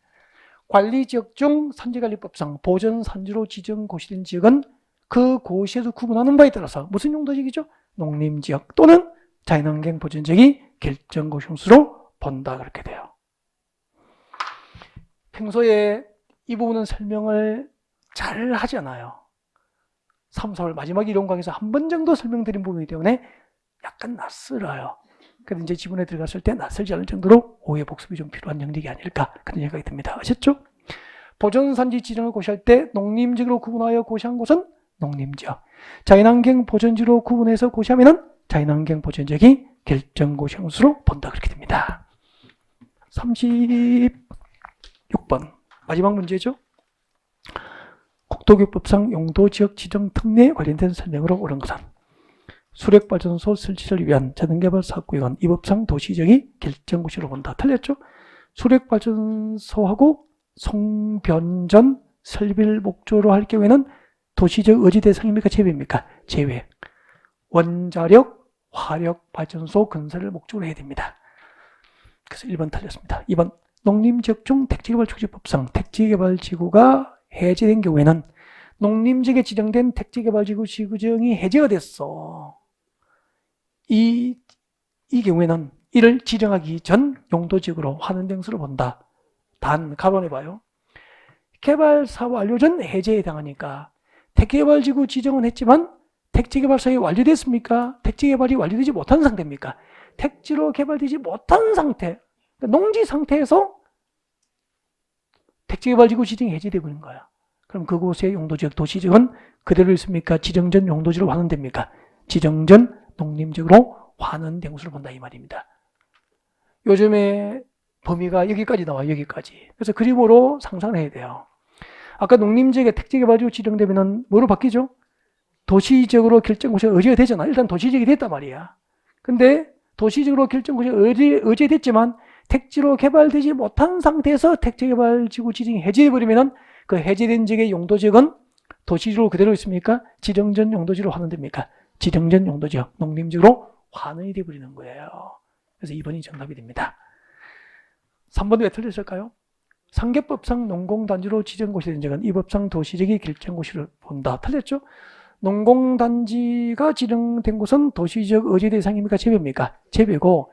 A: 관리지역 중 산지관리법상 보전산지로 지정고시된 지역은 그 고시에서 구분하는 바에 따라서 무슨 용도지역이죠? 농림지역 또는 자연환경 보전지역이 결정고시로 본다. 그렇게 돼요. 평소에 이 부분은 설명을 잘 하지 않아요. 3, 4월 마지막 이론 강의에서 한 번 정도 설명드린 부분이기 때문에 약간 낯설어요. 그래서 이제 지문에 들어갔을 때 낯설지 않을 정도로 오해 복습이 좀 필요한 영역이 아닐까 그런 생각이 듭니다. 아셨죠? 보전산지 지정을 고시할 때 농림지역으로 구분하여 고시한 곳은 농림지역, 자연환경 보전지로 구분해서 고시하면은 자연환경 보전지역이 결정고시형으로 본다. 그렇게 됩니다. 36번 마지막 문제죠. 국토교육법상 용도지역 지정 특례에 관련된 설명으로 옳은 것은 수력발전소 설치를 위한 재능개발 사업구역은 이 법상 도시지역이 결정고시로 본다. 틀렸죠? 수력발전소하고 송변전 설비를 목적으로 할 경우에는 도시지역 어지 대상입니까? 제외입니까? 제외. 원자력, 화력발전소 건설을 목적으로 해야 됩니다. 그래서 1번 틀렸습니다. 2번 농림지역 중 택지개발촉진법상 택지개발지구가 해제된 경우에는 농림지역에 지정된 택지개발지구 지구지정이 해제가 됐어. 이 경우에는 이를 지정하기 전 용도지역으로 환원된 것으로 본다. 단, 가론해봐요. 개발사업 완료 전 해제에 해당하니까 택지개발지구 지정은 했지만 택지개발 사업이 완료됐습니까? 택지개발이 완료되지 못한 상태입니까? 택지로 개발되지 못한 상태, 그러니까 농지 상태에서 택지개발지구 지정이 해제되어 버린 거야. 그럼 그곳의 용도지역 도시지역은 그대로 있습니까? 지정전 용도지로 환원됩니까? 지정전 농림지역으로 환원된 것으로 본다 이 말입니다. 요즘에 범위가 여기까지 나와요. 여기까지. 그래서 그림으로 상상을 해야 돼요. 아까 농림지역에 택지개발지구 지정되면 뭐로 바뀌죠? 도시지역으로 결정고시가 의제가 되잖아. 일단 도시지역이 됐단 말이야. 근데 도시지역으로 결정고시가 의제됐지만 택지로 개발되지 못한 상태에서 택지개발지구 지정이 해제해버리면 그 해제된 지역의 용도지역은 도시지역으로 그대로 있습니까? 지정전 용도지역으로 환원됩니까? 지정전 용도지역, 농림지역으로 환원이 되어버리는 거예요. 그래서 2번이 정답이 됩니다. 3번은 왜 틀렸을까요? 상계법상 농공단지로 지정고시 된 지역은 이 법상 도시지역이 결정고시를 본다. 틀렸죠? 농공단지가 지정된 곳은 도시지역 의제 대상입니까? 제외입니까? 제외고,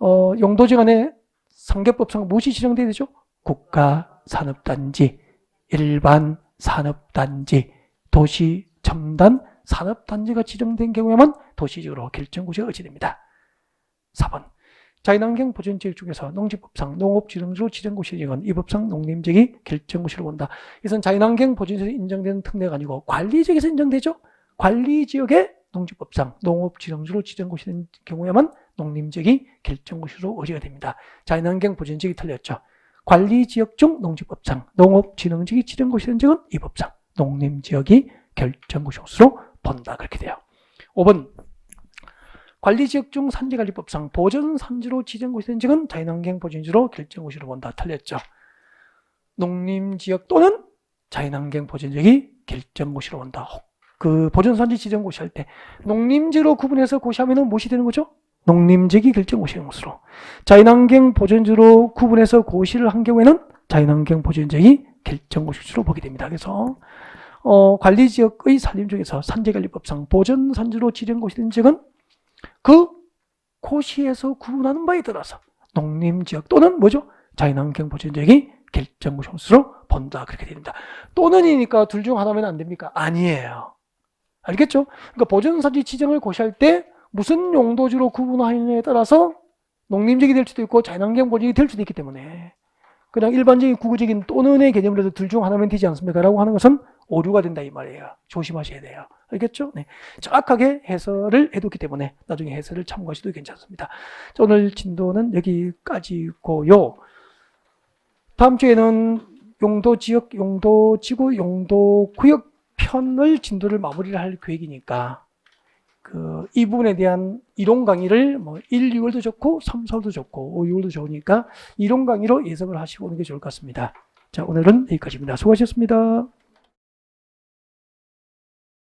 A: 용도지역 안에 상계법상 무엇이 지정되어야 되죠? 국가산업단지, 일반산업단지, 도시첨단 산업단지가 지정된 경우에만 도시지역으로 결정고시가 의제됩니다. 4번. 자연환경 보존지역 중에서 농지법상 농업지정지로 지정고시 지역은 이 법상 농림지역이 결정고시로 본다. 이것은 자연환경 보존지역에서 인정되는 특례가 아니고 관리지역에서 인정되죠. 관리지역에 농지법상 농업지정지로 지정고시 된 경우에만 농림지역이 결정고시로 의제가 됩니다. 자연환경 보존지역이 틀렸죠. 관리지역 중 농지법상 농업지정지역이 지정고시 된 지역은 이 법상 농림지역이 결정고시로 본다. 그렇게 돼요. 5번. 관리지역 중 산지관리법상 보전산지로 지정고시 된 지역은 자연환경 보존지로 결정고시로 본다. 틀렸죠. 농림지역 또는 자연환경 보존지역이 결정고시로 본다. 그 보전산지 지정고시 할 때 농림지로 구분해서 고시하면 무엇이 되는 거죠? 농림지역이 결정고시인 것으로. 자연환경 보존지로 구분해서 고시를 한 경우에는 자연환경 보존지역이 결정고시로 보게 됩니다. 그래서 관리지역의 산림 중에서 산지관리법상 보전산지로 지정고시 된 지역은 그 고시에서 구분하는 바에 따라서 농림지역 또는 뭐죠? 자연환경 보존지역이 결정고시로 본다. 그렇게 됩니다. 또는이니까 둘 중 하나면 안 됩니까? 아니에요. 알겠죠? 그러니까 보전산지 지정을 고시할 때 무슨 용도지로 구분하느냐에 따라서 농림지역이 될 수도 있고 자연환경 보존지역이 될 수도 있기 때문에 그냥 일반적인 국어적인 또는의 개념으로서 둘 중 하나면 되지 않습니까? 라고 하는 것은 오류가 된다 이 말이에요. 조심하셔야 돼요. 알겠죠? 네. 정확하게 해설을 해뒀기 때문에 나중에 해설을 참고하셔도 괜찮습니다. 자, 오늘 진도는 여기까지고요. 다음 주에는 용도지역, 용도지구, 용도구역 편을 진도를 마무리를 할 계획이니까 이 부분에 대한 이론 강의를 1, 6월도 좋고 3, 4월도 좋고 5, 6월도 좋으니까 이론 강의로 예습을 하시고 오는 게 좋을 것 같습니다. 자, 오늘은 여기까지입니다. 수고하셨습니다.